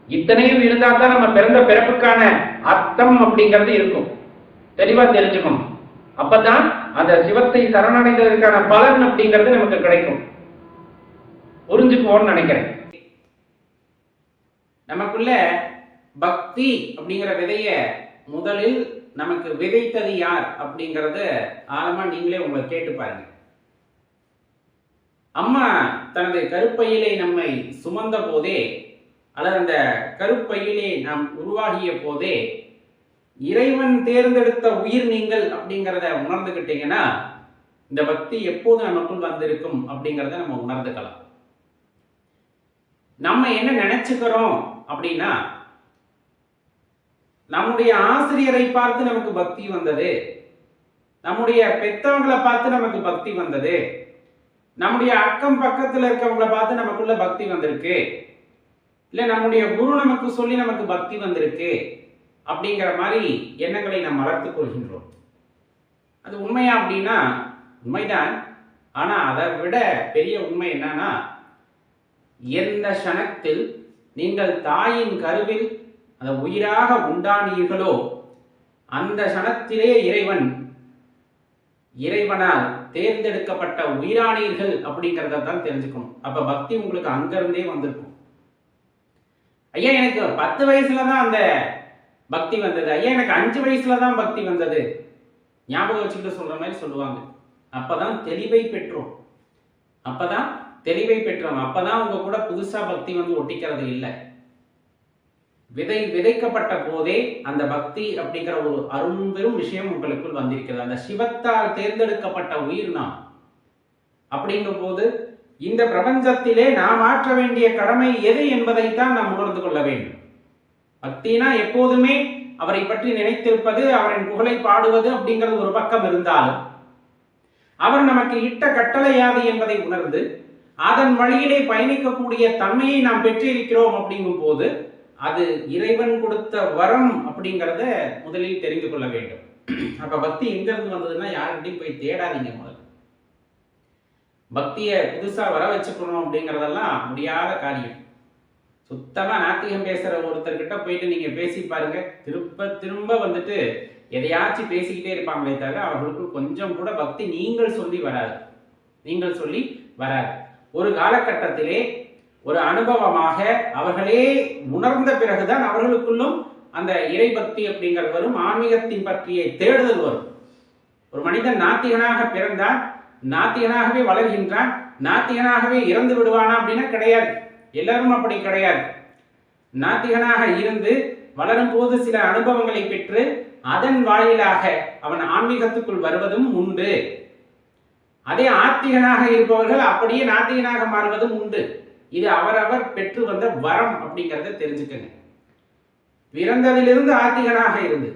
இத்தனையும் இருந்தா தான் நம்ம பிறந்த பிறப்புக்கான அர்த்தம் அப்படிங்கிறது இருக்கும், தெளிவா தெரிஞ்சுக்கணும். அப்பதான் அந்த சிவத்தை சரணடைந்ததற்கான பலன் அப்படிங்கிறது நமக்கு கிடைக்கும். புரிஞ்சுக்குவோம்னு நினைக்கிறேன். நமக்குள்ள பக்தி அப்படிங்கிற விதைய முதலில் நமக்கு விதைத்தது யார் அப்படிங்கறத ஆழமா நீங்களே உங்களை கேட்டு பாருங்க. அம்மா தனது கருப்பையிலே நம்மை சுமந்த போதே, அல்லது அந்த கருப்பையிலே நாம் உருவாகிய போதே இறைவன் தேர்ந்தெடுத்த உயிர் நீங்கள் அப்படிங்கிறத உணர்ந்துகிட்டீங்கன்னா இந்த பக்தி எப்போது நமக்குள் வந்திருக்கும் அப்படிங்கிறத நம்ம உணர்ந்துக்கலாம். நம்ம என்ன நினைச்சுக்கிறோம் அப்படின்னா, நம்முடைய ஆசிரியரை பார்த்து நமக்கு பக்தி வந்தது, நம்முடைய பெற்றவங்களை பார்த்து நமக்கு பக்தி வந்தது, நம்முடைய அக்கம் பக்கத்துல இருக்கவங்களை பார்த்து நமக்குள்ள பக்தி வந்திருக்கு, இல்ல நம்முடைய குரு நமக்கு சொல்லி நமக்கு பக்தி வந்திருக்கு அப்படிங்கிற மாதிரி எண்ணங்களை நாம் வளர்த்துக் கொள்கின்றோம். அது உண்மையா அப்படின்னா உண்மைதான். ஆனா அதை விட பெரிய உண்மை என்னன்னா, எந்த க்ஷணத்தில் நீங்கள் தாயின் கருவில் அந்த உயிராக உண்டானீர்களோ அந்த க்ஷணத்திலே இறைவனால் தேர்ந்தெடுக்கப்பட்ட உயிரானீர்கள் அப்படிங்கிறத தான் தெரிஞ்சுக்கணும். அப்ப பக்தி உங்களுக்கு அங்கிருந்தே வந்திருக்கும். ஐயா எனக்கு 10 வயசுலதான் அந்த பக்தி வந்தது, ஐயா எனக்கு 5 வயசுலதான் பக்தி வந்தது, ஞாபகம் வச்சுக்கிட்டு சொல்ற மாதிரி சொல்லுவாங்க. அப்பதான் தெளிவை பெற்றோம். அப்பதான் உங்க கூட புதுசா பக்தி வந்து ஒட்டிக்கிறது இல்லை. விதைக்கப்பட்ட போதே அந்த பக்தி அப்படிங்கிற ஒரு அரும்பெரும் விஷயம் உங்களுக்குள் வந்திருக்கிறது. அந்த சிவத்தால் தேர்ந்தெடுக்கப்பட்ட உயிர் நாம். அப்படிங்கும் போது இந்த பிரபஞ்சத்திலே நாம் ஆற்ற வேண்டிய கடமை எது என்பதைத்தான் நாம் உணர்ந்து கொள்ள வேண்டும். பக்தினா எப்போதுமே அவரை பற்றி நினைத்திருப்பது, அவரின் புகழை பாடுவது அப்படிங்கிறது ஒரு பக்கம் இருந்தாலும், அவர் நமக்கு இட்ட கட்டளை யாது என்பதை உணர்ந்து அதன் வழியிலே பயணிக்கக்கூடிய தன்மையை நாம் பெற்றிருக்கிறோம். அப்படிங்கும் போது அது இறைவன் கொடுத்த வரம் அப்படிங்கிறத முதலில் தெரிந்து கொள்ள வேண்டும். அப்ப பக்தி எங்க இருந்து வந்ததுன்னா யாருக்கிட்டையும் போய் தேடாதீங்க. முதல்ல பக்தியை புதுசா வர வச்சுக்கணும் அப்படிங்கறதெல்லாம் முடியாத காரியம். சுத்தமா நாத்திகம் பேசுற ஒருத்தர்கிட்ட போயிட்டு நீங்க பேசி பாருங்க, திரும்ப வந்துட்டு எதையாச்சும் பேசிக்கிட்டே இருப்பாங்களே தவிர அவர்களுக்கு கொஞ்சம் கூட பக்தி நீங்கள் சொல்லி வராது. ஒரு காலகட்டத்திலே ஒரு அனுபவமாக அவர்களே உணர்ந்த பிறகுதான் அவர்களுக்குள்ளும் அந்த இறைபக்தி அப்படிங்கிறது வரும், ஆன்மீகத்தின் பற்றிய தேடுதல் வரும். ஒரு மனிதன் நாத்திகனாக பிறந்தால் நாத்திகனாகவே வளர்கின்றான், நாத்திகனாகவே இறந்து விடுவானா அப்படின்னா கிடையாது. எல்லாரும் அப்படி கிடையாது. நாத்திகனாக இருந்து வளரும் போது சில அனுபவங்களை பெற்று அதன் வாயிலாக அவன் ஆன்மீகத்துக்குள் வருவதும் உண்டு. அதே ஆத்திகனாக இருப்பவர்கள் அப்படியே நாத்திகனாக மாறுவதும் உண்டு. இது அவரவர் பெற்று வந்த வரம் அப்படிங்கிறத தெரிஞ்சுக்கங்க. பிறந்ததிலிருந்து ஆத்திகனாக இருந்து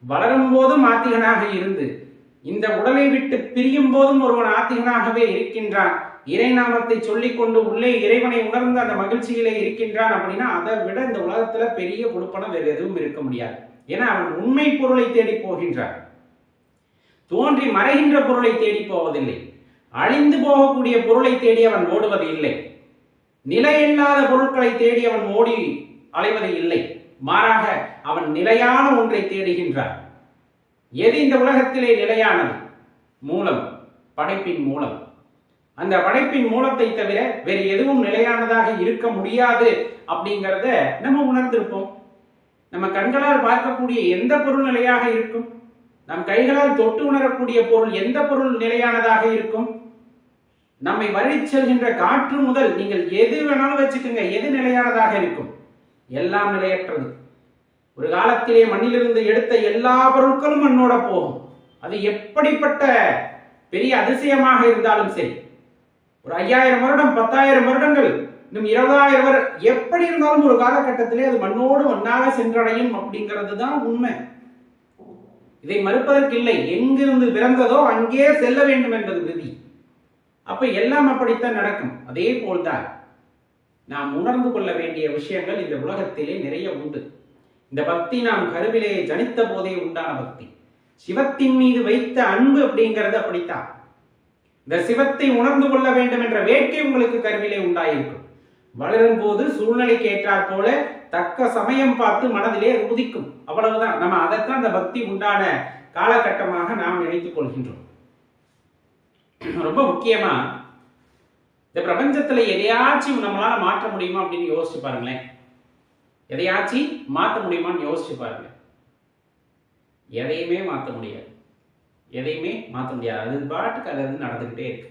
வளரும் போதும் ஆத்திகனாக இருந்து இந்த உடலை விட்டு பிரியும் போதும் ஒருவன் ஆத்திகனாகவே இருக்கின்றான், இறைநாமத்தை சொல்லிக் கொண்டு உள்ளே இறைவனை உணர்ந்து அந்த மகிழ்ச்சியிலே இருக்கின்றான் அப்படின்னா அதை விட இந்த உலகத்துல பெரிய கொடுப்பனம் வேறு எதுவும் இருக்க முடியாது. ஏன்னா அவன் உண்மை பொருளை தேடி போகின்றான், தோன்றி மறைகின்ற பொருளை தேடி போவதில்லை, அழிந்து போகக்கூடிய பொருளை தேடி அவன் ஓடுவது இல்லை, நிலையில்லாத பொருட்களை தேடி அவன் ஓடி அலைவது இல்லை. மாறாக அவன் நிலையான ஒன்றை தேடுகின்றான். எது இந்த உலகத்திலே நிலையானது? மூலம், படைப்பின் மூலம். அந்த படைப்பின் மூலத்தை தவிர வேறு எதுவும் நிலையானதாக இருக்க முடியாது அப்படிங்கிறத நம்ம உணர்ந்திருப்போம். நம்ம கண்களால் பார்க்கக்கூடிய எந்த பொருள் நிலையாக இருக்கும்? நம் கைகளால் தொட்டு உணரக்கூடிய பொருள் எந்த பொருள் நிலையானதாக இருக்கும்? நம்மை வழி செல்கின்ற காற்று முதல் நீங்கள் எது வேணாலும் வச்சுக்கோங்க, எது நிலையானதாக இருக்கும்? எல்லாம் நிலையற்றது. ஒரு காலத்திலே மண்ணிலிருந்து எடுத்த எல்லா பொருட்களும் மண்ணோட போகும். அது எப்படிப்பட்ட பெரிய அதிசயமாக இருந்தாலும் சரி, ஒரு 5000 வருடம் 10,000 வருடங்கள் இன்னும் 20,000 வருடம் எப்படி இருந்தாலும் ஒரு காலகட்டத்திலே அது மண்ணோடு மண்ணாக சென்றடையும் அப்படிங்கிறது தான் உண்மை. இதை மறுப்பதற்கு இல்லை. எங்கிருந்து பிறந்ததோ அங்கே செல்ல வேண்டும் என்பது விதி. அப்ப எல்லாம் அப்படித்தான் நடக்கும். அதே போல்தான் நாம் உணர்ந்து கொள்ள வேண்டிய விஷயங்கள் இந்த உலகத்திலே நிறைய உண்டு. இந்த பக்தி நாம் கருவிலே ஜனித்த போதே உண்டான பக்தி. சிவத்தின் மீது வைத்த அன்பு அப்படிங்கிறது அப்படித்தான். இந்த சிவத்தை உணர்ந்து கொள்ள வேண்டும் என்ற வேட்கை உங்களுக்கு கருவிலே உண்டாயிருக்கும். வளரும் போது சூழ்நிலைக்கு ஏற்றாற் போல தக்க சமயம் பார்த்து மனதிலே உதிக்கும். அவ்வளவுதான். நம்ம அதைத்தான் அந்த பக்தி உண்டான காலகட்டமாக நாம் நினைத்துக் கொள்கின்றோம். ரொம்ப முக்கியமா இந்த பிரபஞ்சத்துல எதையாச்சும் நம்மளால மாற்ற முடியுமா அப்படின்னு யோசிச்சு பாருங்களேன். எதையாச்சும் மாற்ற முடியுமான்னு யோசிச்சு பாருங்க. எதையுமே மாற்ற முடியாது. எதையுமே மாற்ற முடியாது. அது பாட்டுக்கு அது நடந்துகிட்டே இருக்கு.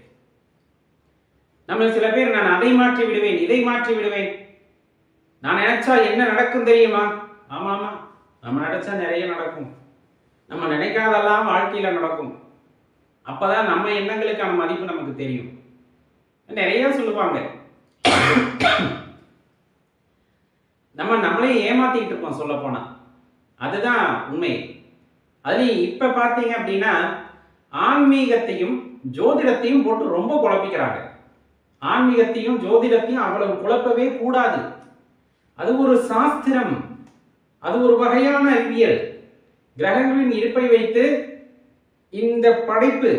நம்ம சில பேர் நான் அதை மாற்றி விடுவேன், இதை மாற்றி விடுவேன், நான் நினைச்சா என்ன நடக்கும் தெரியுமா? ஆமா ஆமா, நம்ம நினைச்சா நிறைய நடக்கும். நம்ம நினைக்காதெல்லாம் வாழ்க்கையில நடக்கும். அப்பதான் நம்ம எண்ணங்களுக்கான மதிப்பு நமக்கு தெரியும். நிறைய சொல்லுவாங்க. நம்மளே ஏமாத்திட்டு இருக்கோம் சொல்ல போனா. அதுதான் உண்மை. அதுலயும் இப்ப பாத்தீங்க அப்படின்னா ஆன்மீகத்தையும் ஜோதிடத்தையும் போட்டு ரொம்ப குழப்பிக்கிறாங்க. ஆன்மீகத்தையும் ஜோதிடத்தையும் அவ்வளவு குழப்பவே கூடாது. அது ஒரு சாஸ்திரம், அது ஒரு வகையான அறிவியல். கிரகங்களின் இருப்பை வைத்து இந்த படைப்பு,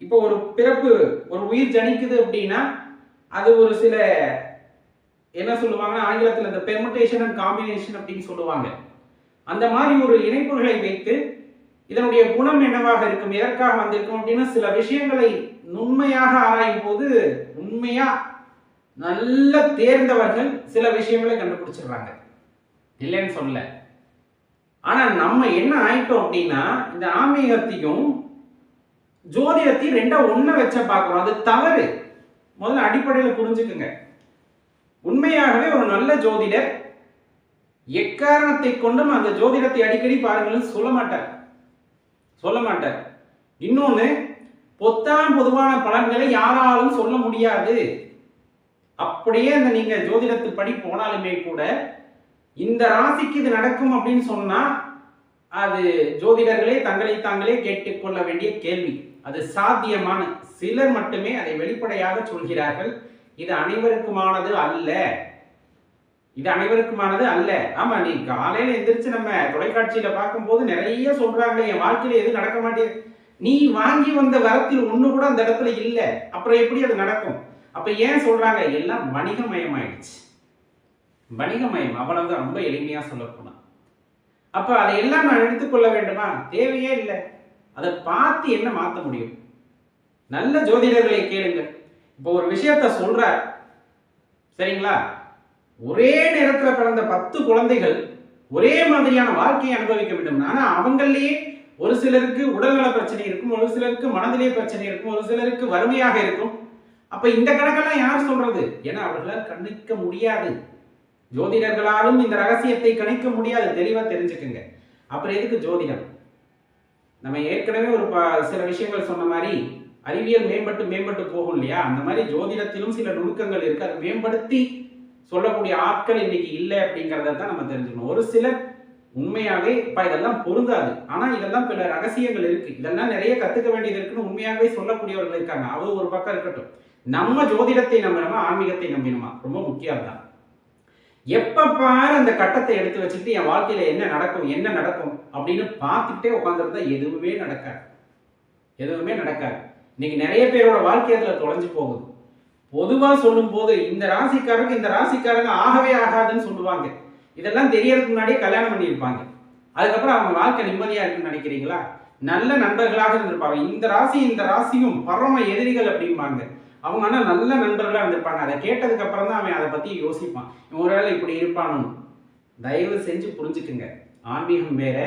இப்போ ஒரு பிறப்பு, ஒரு உயிர் ஜனிக்குது அப்படின்னா அது ஒரு சில என்ன சொல்லுவாங்க ஆங்கிலத்தில் இந்த பெர்முடேஷன் அண்ட் காம்பினேஷன் அப்படின்னு சொல்லுவாங்க. அந்த மாதிரி ஒரு இணைப்புகளை வைத்து இதனுடைய குணம் என்னவாக இருக்கும், எதற்காக வந்திருக்கும் அப்படின்னு சில விஷயங்களை நுண்மையாக ஆராயும் போது உண்மையா நல்ல தேர்ந்தவர்கள் சில விஷயங்களை கண்டுபிடிச்சிடுறாங்க, இல்லைன்னு சொல்ல. ஆனா நம்ம என்ன ஆயிட்டோம் அப்படின்னா இந்த ஆன்மீகத்தையும் ஜோதிடத்தையும் ரெண்டா ஒண்ண வச்ச பாக்குறோம். அது தவறு. முதல்ல அடிப்படையில் புரிஞ்சுக்குங்க. உண்மையாகவே ஒரு நல்ல ஜோதிடர் எக்காரணத்தை கொண்டும் அந்த ஜோதிடத்தை அடிக்கடி பாருங்கள் சொல்ல மாட்டார். இன்னொன்னு, பொத்தாம் பொதுவான பலன்களை யாராலும் சொல்ல முடியாது. அப்படியே அந்த நீங்க ஜோதிடத்து படி போனாலுமே கூட இந்த ராசிக்கு இது நடக்கும் அப்படின்னு சொன்னா அது ஜோதிடர்களே தங்களை தாங்களே கேட்டுக்கொள்ள வேண்டிய கேள்வி. அது சாத்தியமான சிலர் மட்டுமே அதை வெளிப்படையாக சொல்கிறார்கள். இது அனைவருக்குமானது அல்ல. இது அனைவருக்குமானது அல்ல. ஆமா, நீ காலையில எந்திரிச்சு நம்ம தொலைக்காட்சியில பார்க்கும் போது நிறைய சொல்றாங்க என் வாழ்க்கையில எது நடக்க மாட்டேங்குது. நீ வாங்கி வந்த வரத்தில் ஒண்ணு கூட அந்த இடத்துல இல்ல, அப்புறம் எப்படி அது நடக்கும்? அப்ப ஏன் சொல்றாங்க? எல்லாம் வணிகமயம் ஆயிடுச்சு. வணிகமயம், அவ்வளவுதான். ரொம்ப எளிமையா சொல்ல போனா. அப்ப அதையெல்லாம் நான் எடுத்துக்கொள்ள வேண்டுமா? தேவையே இல்லை. அதை பார்த்து என்ன மாற்ற முடியும்? நல்ல ஜோதிடர்களை கேளுங்க. இப்போ ஒரு விஷயத்த சொல்றார், சரிங்களா? ஒரே நேரத்தில் பிறந்த 10 குழந்தைகள் ஒரே மாதிரியான வாழ்க்கையை அனுபவிக்க வேண்டும். ஆனா அவங்களே ஒரு சிலருக்கு உடல்நல பிரச்சனை இருக்கும், ஒரு சிலருக்கு மனதிலே பிரச்சனை இருக்கும், ஒரு சிலருக்கு வறுமையாக இருக்கும். அப்ப இந்த கணக்கெல்லாம் யார் சொல்றது? ஏன்னா அவர்களால் கணிக்க முடியாது. ஜோதிடர்களாலும் இந்த ரகசியத்தை கணிக்க முடியாது. தெளிவா தெரிஞ்சுக்குங்க. அப்புறம் எதுக்கு ஜோதிடம்? நம்ம ஏற்கனவே ஒரு சில விஷயங்கள் சொன்ன மாதிரி அறிவியல் மேம்பட்டு மேம்பட்டு போகும் இல்லையா? அந்த மாதிரி ஜோதிடத்திலும் சில நுணுக்கங்கள் இருக்கு. அதை மேம்படுத்தி சொல்லக்கூடிய ஆட்கள் இன்னைக்கு இல்லை அப்படிங்கிறத தான் நம்ம தெரிஞ்சுக்கணும். ஒரு சிலர் உண்மையாவே இதெல்லாம் பொருந்தாது, ஆனா இதெல்லாம் பல ரகசியங்கள் இருக்கு, இதெல்லாம் நிறைய கத்துக்க வேண்டியது இருக்குன்னு உண்மையாவே சொல்லக்கூடியவர்கள் இருக்காங்க. அது ஒரு பக்கம் இருக்கட்டும். நம்ம ஜோதிடத்தை நம்பினோமா ஆன்மீகத்தை நம்பினோமா ரொம்ப முக்கியம் தான். எப்ப பாரு அந்த கட்டத்தை எடுத்து வச்சுட்டு என் வாழ்க்கையில என்ன நடக்கும் அப்படின்னு பார்த்துக்கிட்டே உட்காந்துருந்தா எதுவுமே நடக்காது. இன்னைக்கு நிறைய பேரோட வாழ்க்கை அதுல தொலைஞ்சு போகுது. பொதுவா சொல்லும் போது இந்த ராசிக்காரங்க ஆகவே ஆகாதுன்னு சொல்லுவாங்க. இதெல்லாம் தெரியறதுக்கு முன்னாடியே கல்யாணம் பண்ணியிருப்பாங்க. அதுக்கப்புறம் அவங்க வாழ்க்கை நிம்மதியா இருக்குன்னு நினைக்கிறீங்களா? நல்ல நண்பர்களாக இருந்திருப்பாங்க. இந்த ராசியும் பரம எதிரிகள் அப்படிம்பாங்க. அவங்க ஆனா நல்ல நண்பர்களா இருந்திருப்பாங்க. அதை கேட்டதுக்கு அப்புறம் தான் அவன் அதை பத்தி யோசிப்பான், ஒருவேளை இப்படி இருப்பானு. தயவு செஞ்சு புரிஞ்சுக்குங்க. ஆன்மீகம் வேற,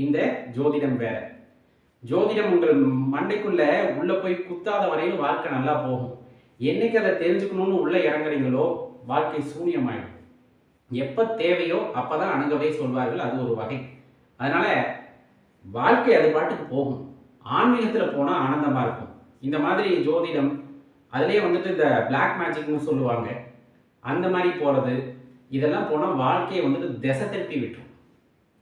இந்த ஜோதிடம் வேற. ஜோதிடம் உங்கள் மண்டைக்குள்ள உள்ள போய் குத்தாத வரையிலும் வாழ்க்கை நல்லா போகும். என்னைக்கு அதை தெரிஞ்சுக்கணும்னு உள்ள இறங்குறீங்களோ வாழ்க்கை சூன்யமாயிடும். எப்ப தேவையோ அப்பதான் அணுகவே சொல்வார்கள். அது ஒரு வகை. அதனால வாழ்க்கை அது பாட்டுக்கு போகும். ஆன்மீகத்துல போனா ஆனந்தமா இருக்கும். இந்த மாதிரி ஜோதிடம், அதுலயே வந்துட்டு இந்த பிளாக் மேஜிக்னு சொல்லுவாங்க, அந்த மாதிரி போறது, இதெல்லாம் போனா வாழ்க்கையை வந்துட்டு திசை திருப்பி விட்டுரும்.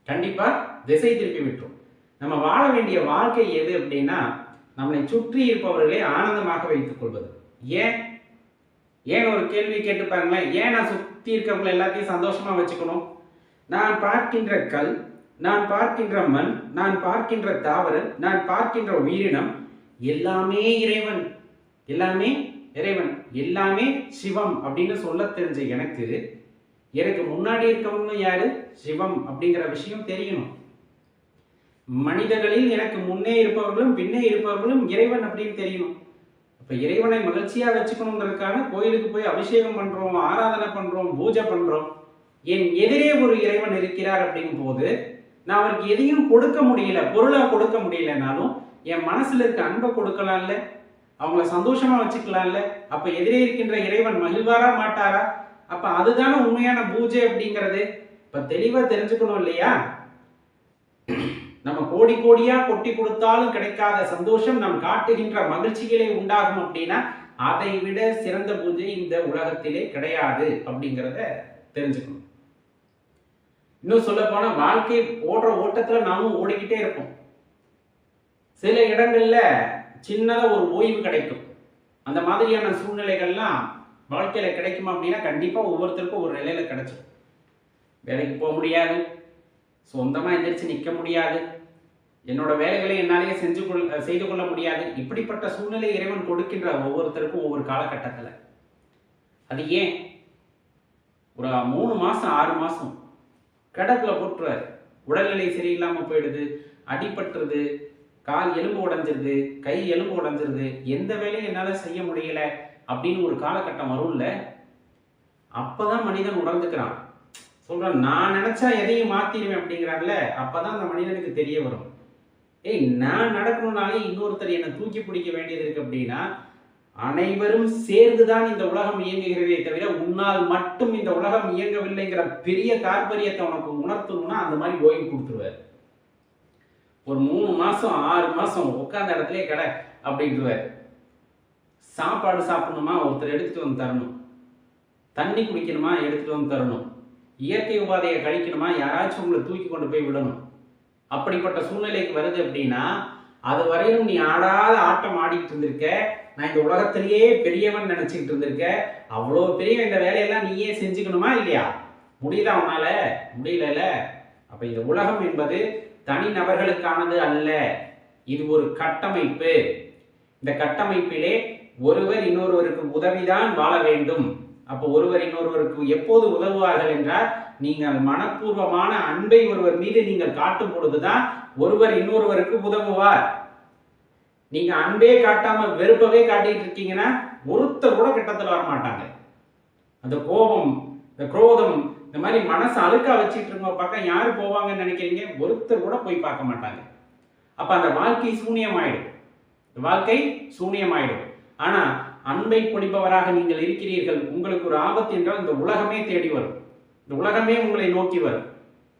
கண்டிப்பா திசை திருப்பி விட்டுரும். நம்ம வாழ வேண்டிய வாழ்க்கை எது அப்படின்னா, நம்மளை சுற்றி இருப்பவர்களே ஆனந்தமாக வைத்துக் கொள்வது. ஏன் ஒரு கேள்வி கேட்டு பாருங்களேன். ஏன் நான் சுத்தி இருக்கிறவங்களை எல்லாத்தையும் சந்தோஷமா வச்சுக்கணும்? நான் பார்க்கின்ற கல், நான் பார்க்கின்ற மண், நான் பார்க்கின்ற தாவரம், நான் பார்க்கின்ற உயிரினம் எல்லாமே இறைவன், எல்லாமே சிவம் அப்படின்னு சொல்ல தெரிஞ்ச எனக்கு முன்னாடி இருக்கவங்க யாரு? சிவம் அப்படிங்கிற விஷயம் தெரியணும். மனிதர்களில் எனக்கு முன்னே இருப்பவர்களும் பின்னே இருப்பவர்களும் இறைவன் அப்படின்னு தெரியணும். அப்ப இறைவனை மகிழ்ச்சியா வச்சுக்கணுங்கிறதுக்கான கோயிலுக்கு போய் அபிஷேகம் பண்றோம், ஆராதனை பண்றோம், பூஜை பண்றோம். என் எதிரே ஒரு இறைவன் இருக்கிறார் அப்படிங்கும் போது நான் அவருக்கு எதையும் கொடுக்க முடியல, பொருளா கொடுக்க முடியலனாலும் என் மனசுல இருக்க அன்பை கொடுக்கலாம்ல, அவங்கள சந்தோஷமா வச்சுக்கலாம்ல. அப்ப எதிரே இருக்கின்ற இறைவன் மகிழ்வாரா மாட்டாரா? அப்ப அதுதானே உண்மையான பூஜை அப்படிங்கிறது. இப்ப தெளிவா தெரிஞ்சுக்கணும் இல்லையா? நம்ம கோடி கோடியா கொட்டி கொடுத்தாலும் கிடைக்காத சந்தோஷம் நம் காட்டுகின்ற மகிழ்ச்சிகளே உண்டாகும் அப்படின்னா அதை விட சிறந்த பூஜை இந்த உலகத்திலே கிடையாது அப்படிங்கிறத தெரிஞ்சுக்கணும். இன்னும் சொல்ல போனா வாழ்க்கை ஓடுற ஓட்டத்துல நாமும் ஓடிக்கிட்டே இருப்போம். சில இடங்கள்ல சின்னதா ஒரு ஓய்வு கிடைக்கும். அந்த மாதிரியான சூழ்நிலைகள்லாம் வாழ்க்கையில கிடைக்குமா அப்படின்னா கண்டிப்பா ஒவ்வொருத்தருக்கும் ஒரு நிலையில கிடைச்சிடும். வேலைக்கு போக முடியாது, சொந்தமா எந்திரிச்சு நிற்க முடியாது, என்னோட வேலைகளை என்னாலேயே செய்து கொள்ள முடியாது. இப்படிப்பட்ட சூழ்நிலை இறைவன் கொடுக்கின்ற ஒவ்வொருத்தருக்கும் ஒவ்வொரு காலகட்டத்துல. அது ஏன் ஒரு 3 மாசம் 6 மாசம் கடப்புல போட்டுருவார். உடல்நிலை சரியில்லாம போயிடுது, அடிபட்டுருது, கால் எலும்பு உடைஞ்சிருது, கை எலும்பு உடைஞ்சிருது, எந்த வேலையும் என்னால செய்ய முடியல அப்படின்னு ஒரு காலகட்டம் வரும்ல. அப்பதான் மனிதன் உணர்ந்துக்கிறான், சொல்றான் நான் நினைச்சா எதையும் மாத்திடுவேன் அப்படிங்கிறான்ல. அப்பதான் அந்த மனிதனுக்கு தெரிய வரும், நான் நடக்கணும்னாலே இன்னொருத்தர் என்னை தூக்கி பிடிக்க வேண்டியது இருக்கு அப்படின்னா அனைவரும் சேர்ந்துதான் இந்த உலகம் இயங்குகிறதே தவிர உன்னால் மட்டும் இந்த உலகம் இயங்கவில்லைங்கிற பெரிய தாற்பயத்தை உனக்கு உணர்த்தணும்னா அந்த மாதிரி ஓய்வு கொடுத்துருவார். ஒரு 3 மாசம் 6 மாசம் உட்கார்ந்த இடத்துல கடை அப்படின்ட்டுவார். சாப்பாடு சாப்பிடணுமா ஒருத்தர் எடுத்துட்டு வந்து தரணும், தண்ணி குடிக்கணுமா எடுத்துட்டு வந்து தரணும், இயற்கை உபாதையை கழிக்கணுமா யாராச்சும் உங்களை தூக்கி கொண்டு போய் விடணும். அப்படிப்பட்ட சூழ்நிலைக்கு வருது அப்படின்னா அது வரையும் நீ ஆடாத ஆட்டம் ஆடிட்டு இருந்திருக்க, நான் இந்த உலகத்திலேயே பெரியவன் நினைச்சுக்கிட்டு இருந்திருக்க, அவ்வளோ பெரிய இந்த வேலையெல்லாம் நீயே செஞ்சுக்கணுமா இல்லையா? முடியுதா உன்னால? முடியல. அப்ப இந்த உலகம் என்பது தனி நபர்களுக்கானது அல்ல, இது ஒரு கட்டமைப்பு. இந்த கட்டமைப்பிலே ஒருவர் இன்னொருவருக்கு உதவிதான் வாழ வேண்டும். அப்போ ஒருவர் இன்னொருவருக்கு எப்போது உதவுவார்கள் என்றால் நீங்கள் மனப்பூர்வமான அன்பை ஒருவர் மீது நீங்கள் காட்டும் பொழுதுதான் ஒருவர் இன்னொருவருக்கு உதவுவார். நீங்க அன்பே காட்டாம வெறுப்பவே காட்டிட்டு இருக்கீங்கன்னா ஒருத்தர் கூட கிட்டத்தில் வர மாட்டாங்க. அந்த கோபம், இந்த குரோதம், இந்த மாதிரி மனசு அழுக்கா வச்சுட்டு இருக்கவங்க பக்கம் யாரு போவாங்கன்னு நினைக்கிறீங்க? ஒருத்தர் கூட போய் பார்க்க மாட்டாங்க. அப்ப அந்த வாழ்க்கை சூனியமாயிடும். வாழ்க்கை சூனியமாயிடும். ஆனா அன்பை பொழிப்பவராக நீங்கள் இருக்கிறீர்கள். உங்களுக்கு ஒரு ஆபத்து என்றால் இந்த உலகமே தேடி வரும். இந்த உலகமே உங்களை நோக்கி வரும்.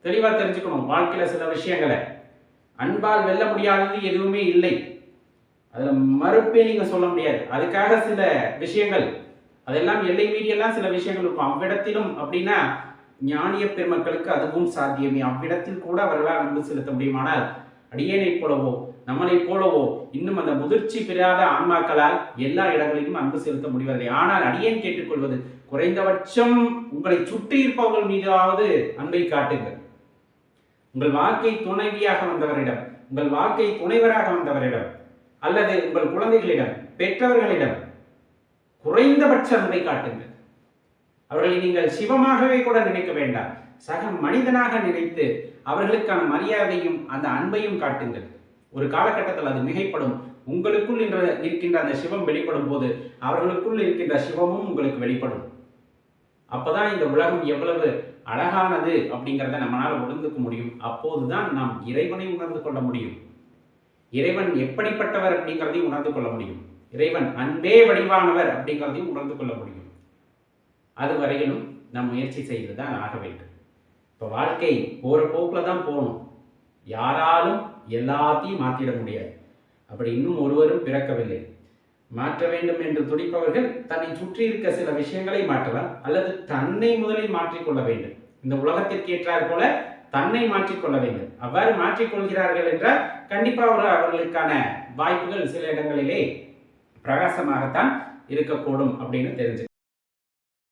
தெளிவா தெரிஞ்சுக்கணும் வாழ்க்கையில சில விஷயங்களை. அன்பால் வெல்ல முடியாதது எதுவுமே இல்லை. அதுல மறுப்பே நீங்க சொல்ல முடியாது. அதுக்காக சில விஷயங்கள் அதெல்லாம் எல்லை மீறியெல்லாம் சில விஷயங்கள் இருக்கும். அவ்விடத்திலும் அப்படின்னா ஞானிய பெருமக்களுக்கு அதுவும் சாத்தியமே. அவ்விடத்தில் கூட அவர்களால் அன்பு செலுத்த முடியுமானால் அடியேனை போலவோ நம்மளை போலவோ இன்னும் அந்த முதிர்ச்சி பெறாத ஆன்மாக்களால் எல்லா இடங்களிலும் அன்பு செலுத்த முடிவதில்லை. ஆனால் அடியேன் கேட்டுக்கொள்வது குறைந்தபட்சம் உங்களை சுற்றி இருப்பவர்கள் மீதாவது அன்பை காட்டுங்கள். உங்கள் வாழ்க்கை துணைவியாக வந்தவரிடம், உங்கள் வாழ்க்கை துணைவராக வந்தவரிடம், அல்லது உங்கள் குழந்தைகளிடம், பெற்றவர்களிடம் குறைந்தபட்ச அன்பை காட்டுங்கள். அவர்களை நீங்கள் சிவமாகவே கூட நினைக்க வேண்டாம், சக மனிதனாக நினைத்து அவர்களுக்கான மரியாதையும் அந்த அன்பையும் காட்டுங்கள். ஒரு காலகட்டத்தில் அது மிகைப்படும். உங்களுக்குள் இருக்கின்ற அந்த சிவம் வெளிப்படும் போது அவர்களுக்குள் இருக்கின்ற சிவமும் உங்களுக்கு வெளிப்படும். அப்பதான் இந்த உலகம் எவ்வளவு அழகானது அப்படிங்கிறத நம்மளால உணர்ந்துக்க முடியும். அப்போதுதான் நாம் இறைவனை உணர்ந்து கொள்ள முடியும். இறைவன் எப்படிப்பட்டவர் அப்படிங்கிறதையும் உணர்ந்து கொள்ள முடியும். இறைவன் அன்பே வடிவானவர் அப்படிங்கிறதையும் உணர்ந்து கொள்ள முடியும். அது வரையிலும் நாம் முயற்சி செய்துதான் ஆக வேண்டும். இப்ப வாழ்க்கை போற போக்குல தான் போகணும். யாராலும் எல்லாத்தையும் மாற்றிட முடியாது. அப்படி இன்னும் ஒருவரும் பிறக்கவில்லை. மாற்ற வேண்டும் என்று துடிப்பவர்கள் தன்னை சுற்றி இருக்க சில விஷயங்களை மாற்றலாம், அல்லது தன்னை முதலில் மாற்றிக்கொள்ள வேண்டும். இந்த உலகத்திற்கு ஏற்றார் போல தன்னை மாற்றிக்கொள்ள வேண்டும். அவ்வாறு மாற்றிக்கொள்கிறார்கள் என்றால் கண்டிப்பா அவர்களுக்கான வாய்ப்புகள் சில இடங்களிலே பிரகாசமாகத்தான் இருக்கக்கூடும் அப்படின்னு தெரிஞ்சு